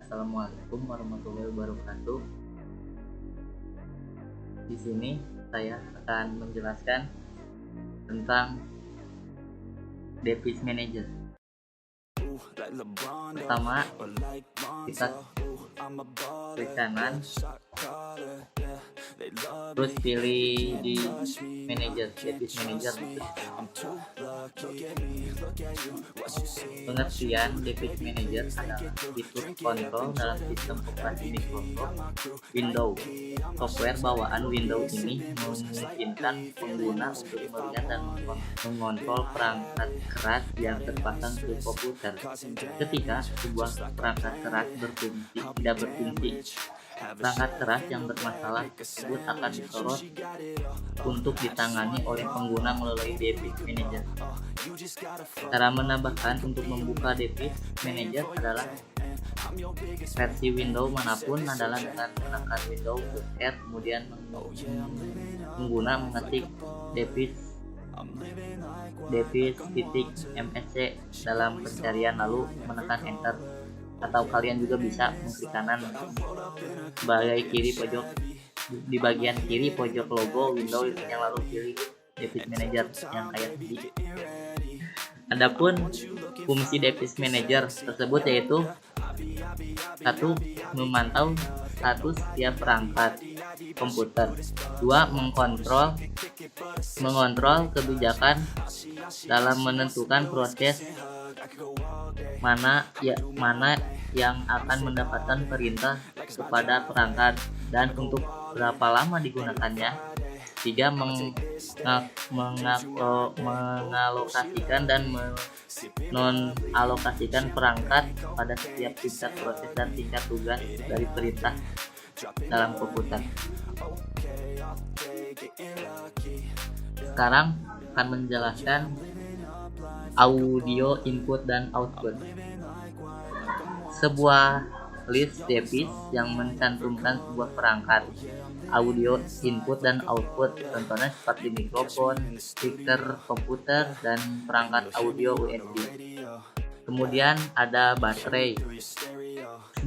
Assalamualaikum warahmatullahi wabarakatuh. Di sini saya akan menjelaskan tentang device manager. Pertama, kita klik kanan, terus pilih di manager, device manager. Pengertian device manager adalah fitur kontrol dalam sistem operasi Microsoft Windows. Software bawaan Windows ini memungkinkan pengguna untuk melihat dan mengontrol perangkat keras yang terpasang ke komputer. Ketika sebuah perangkat keras tidak berfungsi, perangkat keras yang bermasalah tersebut akan disorot untuk ditangani oleh pengguna melalui device manager. Cara menambahkan untuk membuka device manager adalah versi Windows manapun adalah dengan menekan Windows R, kemudian pengguna mengetik device.msc dalam pencarian lalu menekan enter, atau kalian juga bisa mengklik kanan di bagian kiri pojok logo Windows yang lalu pilih device manager yang kayak tadi. Adapun fungsi device manager tersebut yaitu 1. Memantau status setiap perangkat komputer. 2. Mengontrol kebijakan dalam menentukan proses mana yang akan mendapatkan perintah kepada perangkat dan untuk berapa lama digunakannya. 3. Mengalokasikan dan menonalokasikan perangkat pada setiap tingkat proses dan tingkat tugas dari perintah dalam komputer. Sekarang akan menjelaskan audio input dan output. Sebuah list device yang mencantumkan sebuah perangkat audio input dan output, contohnya seperti mikrofon, speaker komputer, dan perangkat audio USB. Kemudian ada baterai,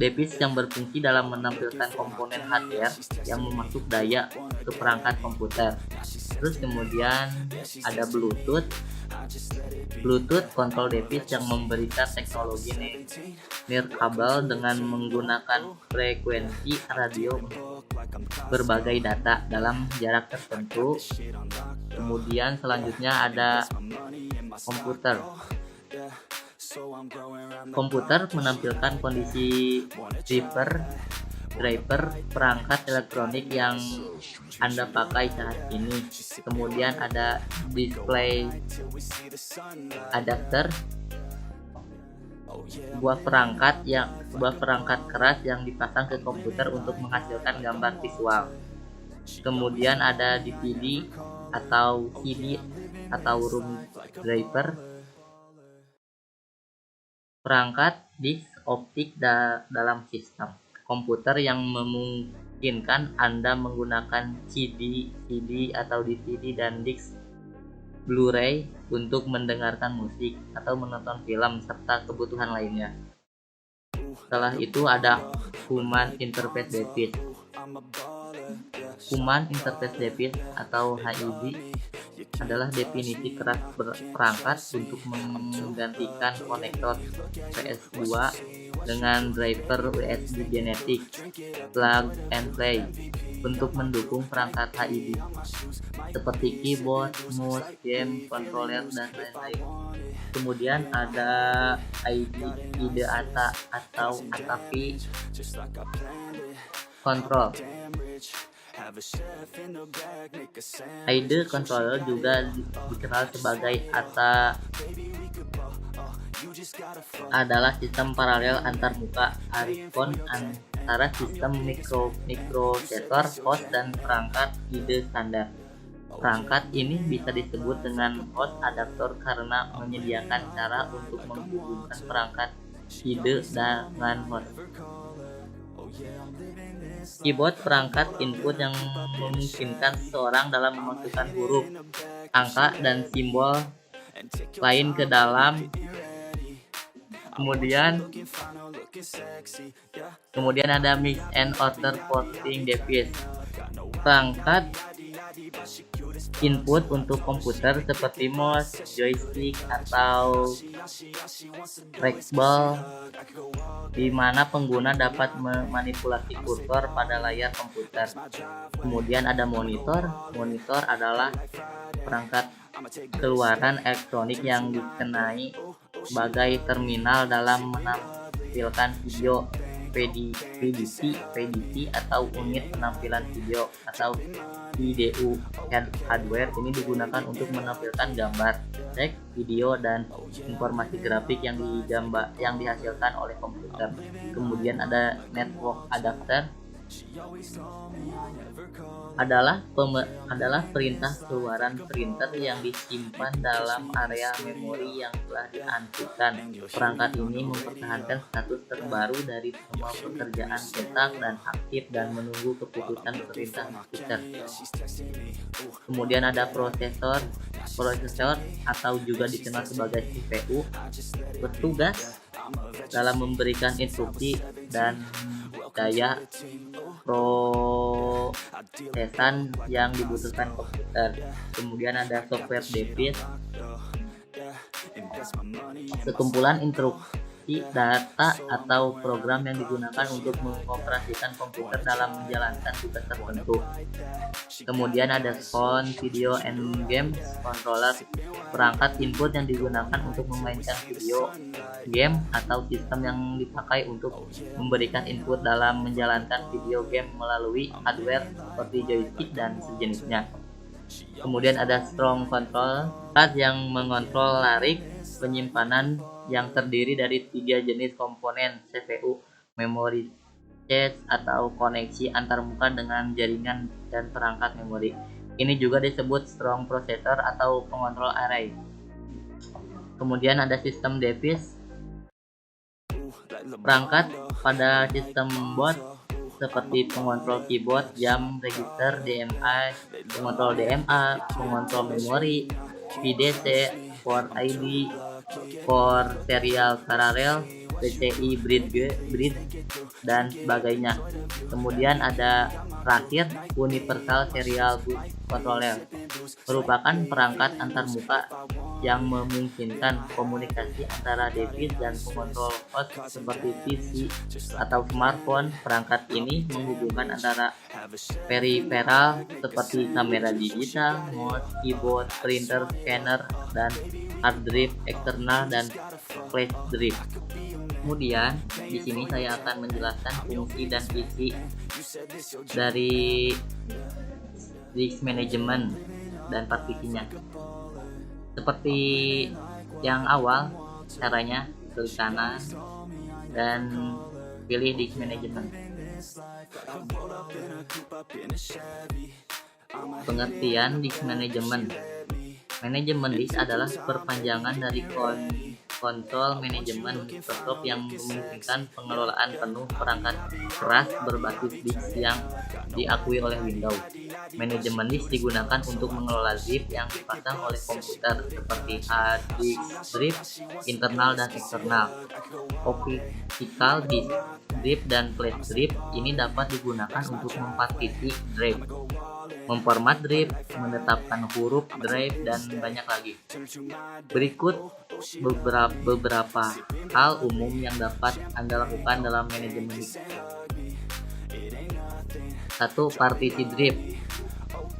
device yang berfungsi dalam menampilkan komponen hardware yang memasuk daya ke perangkat komputer. Terus kemudian ada Bluetooth control device yang memberikan teknologi nirkabel dengan menggunakan frekuensi radio berbagai data dalam jarak tertentu. Kemudian selanjutnya ada komputer menampilkan kondisi driver perangkat elektronik yang Anda pakai saat ini. Kemudian ada display adapter, sebuah perangkat keras yang dipasang ke komputer untuk menghasilkan gambar visual. Kemudian ada DVD atau CD atau room driver, perangkat disk optik dalam sistem komputer yang memungkinkan Anda menggunakan CD atau DVD dan disk Blu-ray untuk mendengarkan musik atau menonton film serta kebutuhan lainnya. Setelah itu ada Human Interface Device. Human Interface Device atau HID adalah definisi keras perangkat untuk menggantikan konektor PS2 dengan driver USB genetik plug and play untuk mendukung perangkat HID seperti keyboard, mouse, game, controller, dan lain-lain. Kemudian ada IDE atau ATAPI control. ID controller juga dikenal sebagai ATA, adalah sistem paralel antarmuka Archon antara sistem microprocessor, host, dan perangkat IDE standar. Perangkat ini bisa disebut dengan host adapter karena menyediakan cara untuk menghubungkan perangkat IDE dengan host. Keyboard perangkat input yang memungkinkan seseorang dalam memasukkan huruf, angka, dan simbol lain ke dalam Kemudian ada mix and order porting device. Perangkat input untuk komputer seperti mouse, joystick, atau trackball, di mana pengguna dapat memanipulasi kursor pada layar komputer. Kemudian ada monitor. Monitor adalah perangkat keluaran elektronik yang dikenai sebagai terminal dalam menampilkan video, PDT atau unit penampilan video atau VDU. Hardware ini digunakan untuk menampilkan gambar, teks, video, dan informasi grafik yang dihasilkan oleh komputer. Kemudian ada network adapter. Adalah perintah keluaran printer yang disimpan dalam area memori yang telah diantikan. Perangkat ini mempertahankan status terbaru dari semua pekerjaan cetak dan aktif dan menunggu keputusan perintah komputer. Kemudian ada prosesor atau juga dikenal sebagai CPU, bertugas dalam memberikan instruksi dan daya prosesan yang dibutuhkan komputer. Kemudian ada software device, sekumpulan instruksi, data, atau program yang digunakan untuk mengoperasikan komputer dalam menjalankan tugas tertentu. Kemudian ada sound, video, and games controller, perangkat input yang digunakan untuk memainkan video, game, atau sistem yang dipakai untuk memberikan input dalam menjalankan video game melalui hardware seperti joystick dan sejenisnya. Kemudian ada strong control, perangkat yang mengontrol larik penyimpanan yang terdiri dari 3 jenis komponen: CPU, memori cache, atau koneksi antarmuka dengan jaringan, dan perangkat memori. Ini juga disebut strong processor atau pengontrol array. Kemudian ada sistem device, perangkat pada sistem boot seperti pengontrol keyboard, jam, register, DMA, pengontrol memori, VDC, port ID, for serial parallel, PCI bridge, dan sebagainya. Kemudian ada terakhir Universal Serial Bus Controller, merupakan perangkat antarmuka yang memungkinkan komunikasi antara device dan pengontrol host seperti PC atau smartphone. Perangkat ini menghubungkan antara peripheral seperti kamera digital, mouse, keyboard, printer, scanner, dan hard drive eksternal dan flash drive. Kemudian di sini saya akan menjelaskan fungsi dan isi dari disk management dan partisinya. Seperti yang awal, caranya klik kanan dan pilih disk management. Pengertian disk management. Manajemen disk adalah perpanjangan dari konsol manajemen Microsoft yang memungkinkan pengelolaan penuh perangkat keras berbasis disk yang diakui oleh Windows. Manajemen disk digunakan untuk mengelola zip yang dipasang oleh komputer seperti hard disk drive internal dan eksternal. Optical disk drive dan flash drive ini dapat digunakan untuk mempartisi drive, memformat drive, menetapkan huruf drive, dan banyak lagi. Berikut beberapa hal umum yang dapat Anda lakukan dalam manajemen disk. 1. Partisi drive.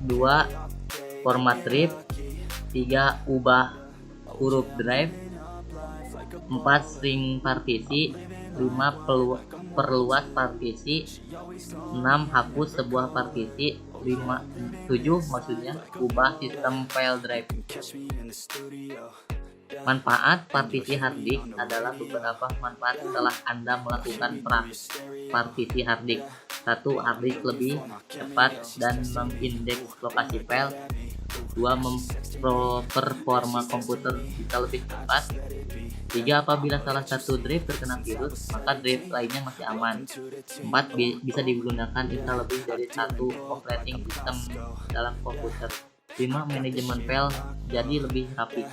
2. Format drive. 3. Ubah huruf drive. 4. String partisi. 5. Perluas partisi. 6. Hapus sebuah partisi. 7. Maksudnya ubah sistem file drive. Manfaat partisi hard disk adalah beberapa manfaat setelah Anda melakukan partisi hard disk. 1. Hard disk lebih cepat dan mengindeks lokasi file. 2. Performa komputer bisa lebih cepat. 3. Apabila salah satu drive terkena virus, maka drive lainnya masih aman. 4. Bisa digunakan install lebih dari satu operating system dalam komputer. 5. Manajemen file jadi lebih rapi.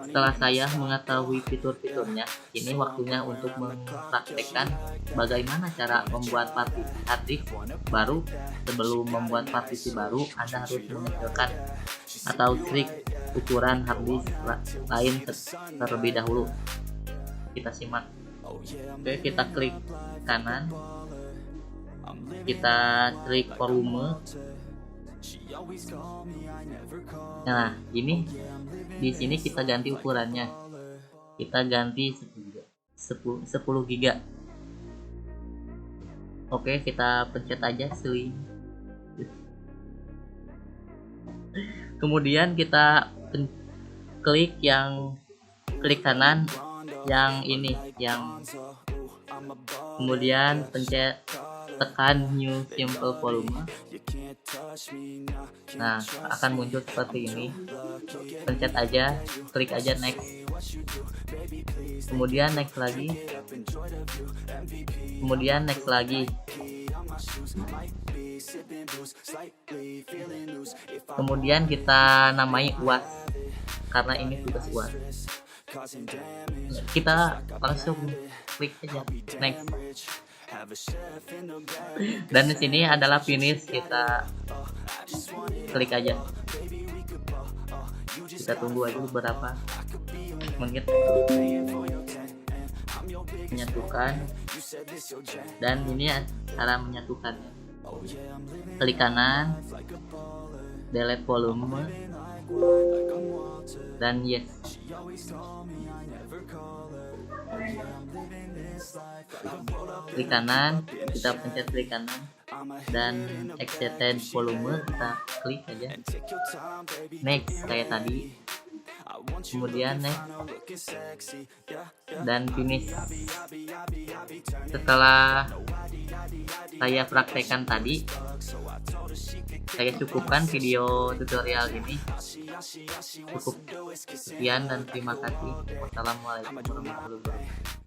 Setelah saya mengetahui fitur-fiturnya, kini waktunya untuk mempraktekkan bagaimana cara membuat partisi hard disk baru. Sebelum membuat partisi baru, Anda harus mengecilkan atau trik ukuran hard disk lain terlebih dahulu. Kita simak. Oke, kita klik kanan, kita klik volume. Nah, ini di sini kita ganti ukurannya. Kita ganti 10 GB. Oke, kita pencet aja swing. Kemudian kita klik kanan yang ini, kemudian tekan new simple volume. Nah, akan muncul seperti ini. Pencet aja, klik aja next. Kemudian next lagi. Kemudian next lagi. Kemudian kita namai UAS karena ini tugas UAS. Kita langsung klik aja next. Dan di sini adalah finish, kita klik aja. Kita tunggu aja beberapa menit. Menyatukan, dan ini cara menyatukannya. Klik kanan, delete volume, dan yes. Klik kanan, kita pencet klik kanan, dan extended volume kita klik aja next kayak tadi. Kemudian next dan finish. Setelah saya praktekkan tadi, saya cukupkan video tutorial ini. Cukup sekian dan terima kasih. Wassalamualaikum warahmatullahi wabarakatuh.